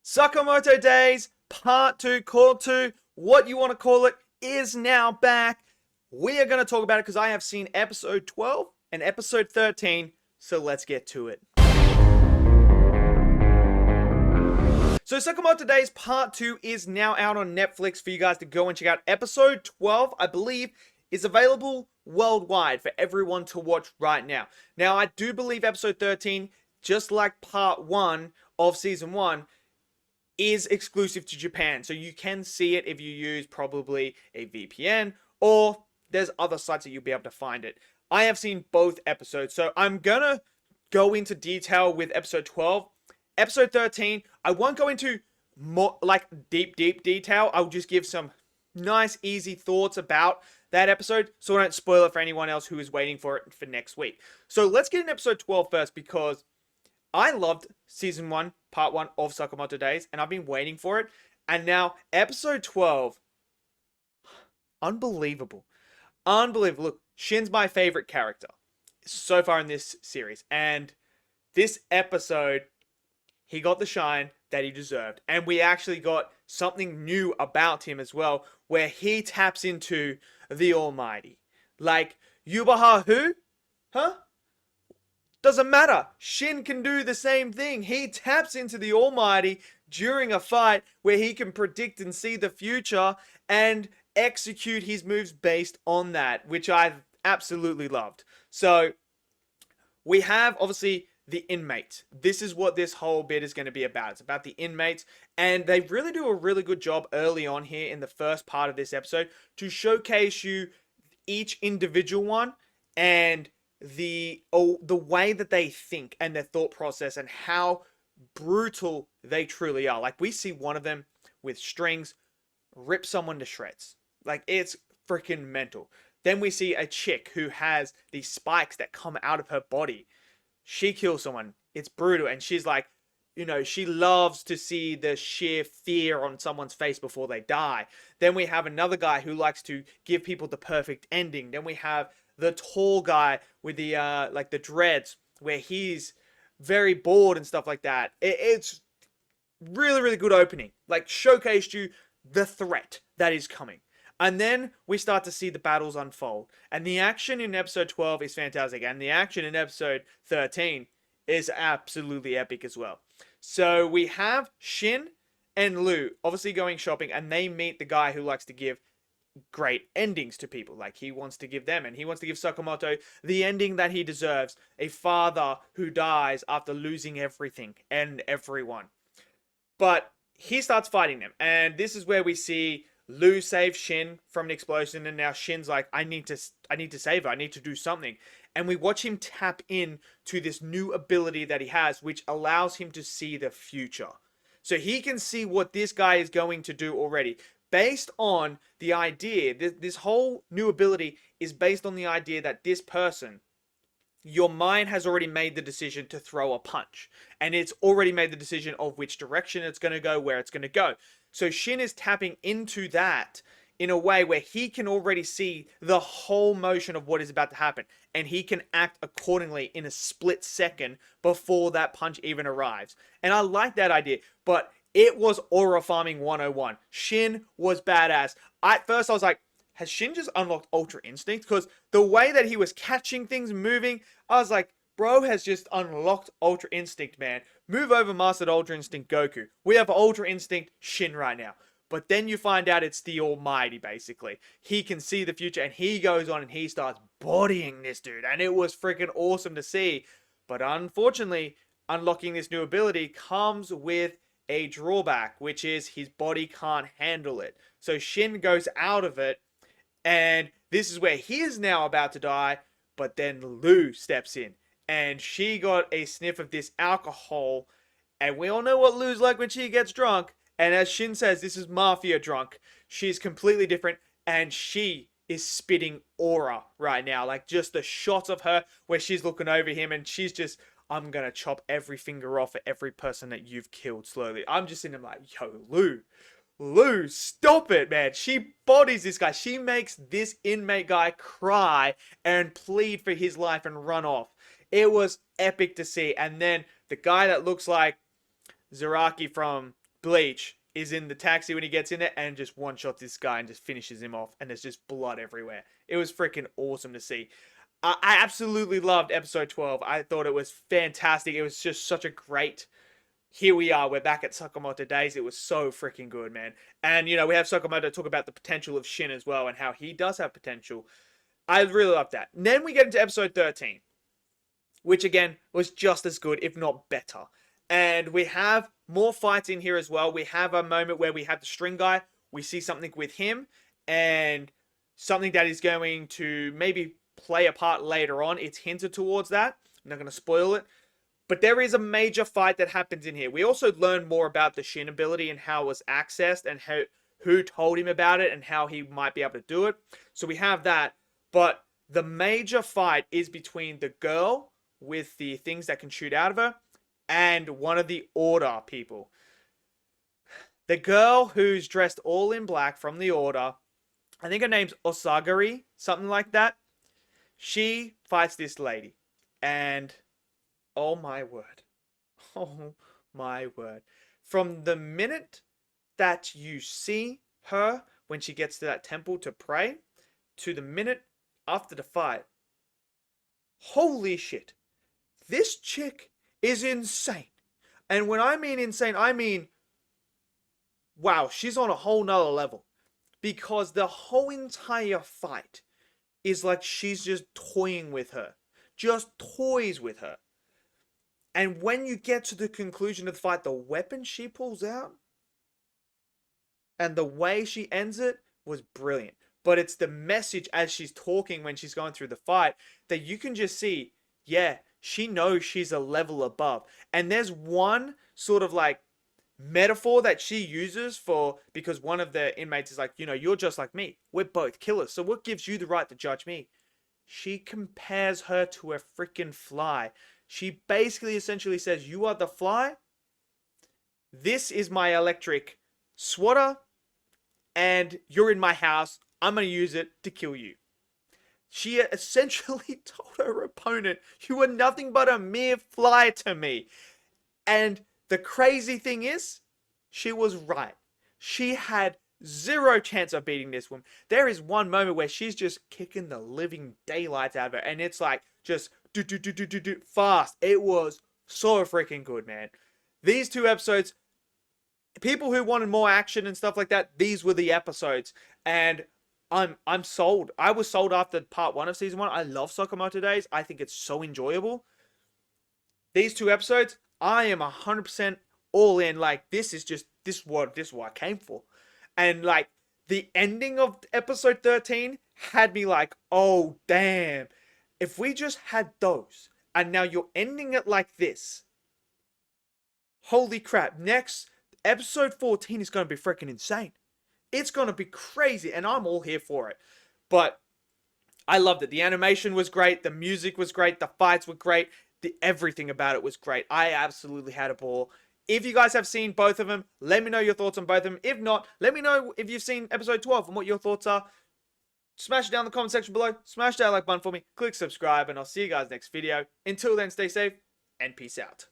Sakamoto Days, Part 2, Call 2, what you want to call it, is now back. We are going to talk about it because I have seen episode 12 and episode 13, so let's get to it. So Sakamoto Days Part 2 is now out on Netflix for you guys to go and check out. Episode 12, I believe, is available worldwide for everyone to watch right now. Now, I do believe episode 13, just like Part 1 of Season 1, is exclusive to Japan. So you can see it if you use probably a VPN, or there's other sites that you'll be able to find it. I have seen both episodes, so I'm gonna go into detail with episode 12. Episode 13, I won't go into more like deep detail. I'll just give some nice, easy thoughts about that episode, so I don't spoil it for anyone else who is waiting for it for next week. So let's get in episode 12 first, because I loved Season 1, Part 1 of Sakamoto Days, and I've been waiting for it. And now, episode 12, unbelievable. Unbelievable. Look, Shin's my favorite character so far in this series. And this episode, he got the shine that he deserved. And we actually got something new about him as well, where he taps into the Almighty. Like, Yubaha who? Huh? Doesn't matter. Shin can do the same thing. He taps into the Almighty during a fight where he can predict and see the future and execute his moves based on that, which I've absolutely loved. So, we have, obviously, the inmates. This is what this whole bit is going to be about. It's about the inmates, and they really do a really good job early on here in the first part of this episode to showcase you each individual one and the way that they think and their thought process and how brutal they truly are. Like, we see one of them with strings rip someone to shreds. Like, it's freaking mental. Then we see a chick who has these spikes that come out of her body. She kills someone. It's brutal. And she's like, she loves to see the sheer fear on someone's face before they die. Then we have another guy who likes to give people the perfect ending. Then we have the tall guy with the like the dreads, where he's very bored and stuff like that. It's really, really good opening. Like, showcased you the threat that is coming. And then we start to see the battles unfold. And the action in episode 12 is fantastic. And the action in episode 13 is absolutely epic as well. So we have Shin and Lou obviously going shopping, and they meet the guy who likes to give great endings to people. Like, he wants to give them, and he wants to give Sakamoto the ending that he deserves. A father who dies after losing everything and everyone. But he starts fighting them, and this is where we see Lou save Shin from an explosion, and now Shin's like, I need to save her. I need to do something. And we watch him tap in to this new ability that he has, which allows him to see the future. So he can see what this guy is going to do already. Based on the idea, this whole new ability is based on the idea that this person, your mind has already made the decision to throw a punch. And it's already made the decision of which direction it's going to go, where it's going to go. So Shin is tapping into that in a way where he can already see the whole motion of what is about to happen. And he can act accordingly in a split second before that punch even arrives. And I like that idea, but it was aura farming 101. Shin was badass. At first I was like, has Shin just unlocked Ultra Instinct? Because the way that he was catching things, moving, I was like, bro has just unlocked Ultra Instinct, man. Move over, Mastered Ultra Instinct Goku. We have Ultra Instinct Shin right now. But then you find out it's the Almighty, basically. He can see the future, and he goes on and he starts bodying this dude. And it was freaking awesome to see. But unfortunately, unlocking this new ability comes with a drawback, which is his body can't handle it. So Shin goes out of it, and this is where he is now about to die, but then Lou steps in, and she got a sniff of this alcohol, and we all know what Lou's like when she gets drunk, and as Shin says, this is mafia drunk. She's completely different, and she is spitting aura right now, like just the shot of her where she's looking over him, and she's just, I'm gonna chop every finger off of every person that you've killed slowly. I'm just in him like, yo, Lou, stop it, man. She bodies this guy. She makes this inmate guy cry and plead for his life and run off. It was epic to see. And then the guy that looks like Zaraki from Bleach is in the taxi when he gets in there and just one-shots this guy and just finishes him off. And there's just blood everywhere. It was freaking awesome to see. I absolutely loved episode 12. I thought it was fantastic. It was just such a great... Here we are. We're back at Sakamoto Days. It was so freaking good, man. And, you know, we have Sakamoto talk about the potential of Shin as well and how he does have potential. I really loved that. And then we get into episode 13, which, again, was just as good, if not better. And we have more fights in here as well. We have a moment where we have the string guy. We see something with him and something that is going to maybe play a part later on. It's hinted towards that. I'm not going to spoil it. But there is a major fight that happens in here. We also learn more about the Shin ability and how it was accessed and who told him about it and how he might be able to do it. So we have that. But the major fight is between the girl with the things that can shoot out of her and one of the Order people. The girl who's dressed all in black from the Order, I think her name's Osagari, something like that. She fights this lady. And... oh my word. Oh my word. From the minute that you see her when she gets to that temple to pray, to the minute after the fight, holy shit. This chick is insane. And when I mean insane, I mean, wow, she's on a whole nother level. Because the whole entire fight is like she's just toying with her. Just toys with her. And when you get to the conclusion of the fight, the weapon she pulls out and the way she ends it was brilliant. But it's the message as she's talking when she's going through the fight that you can just see, yeah, she knows she's a level above. And there's one sort of like metaphor that she uses for, because one of the inmates is like, you know, you're just like me. We're both killers. So what gives you the right to judge me? She compares her to a freaking fly. She basically essentially says, you are the fly. This is my electric swatter. And you're in my house. I'm going to use it to kill you. She essentially told her opponent, you are nothing but a mere fly to me. And the crazy thing is, she was right. She had zero chance of beating this woman. There is one moment where she's just kicking the living daylights out of her. And it's like, just do fast. It was so freaking good, man. These two episodes, people who wanted more action and stuff like that, these were the episodes. And I'm sold. I was sold after part 1 of season 1. I love Sakamoto Days. I think it's so enjoyable. These two episodes, I am 100% all in. Like, this is what I came for. And like, the ending of episode 13 had me like, oh damn. If we just had those, and now you're ending it like this, holy crap, next, episode 14 is going to be freaking insane. It's going to be crazy, and I'm all here for it. But I loved it. The animation was great, the music was great, the fights were great, everything about it was great. I absolutely had a ball. If you guys have seen both of them, let me know your thoughts on both of them. If not, let me know if you've seen episode 12 and what your thoughts are. Smash it down in the comment section below. Smash that like button for me. Click subscribe, and I'll see you guys next video. Until then, stay safe and peace out.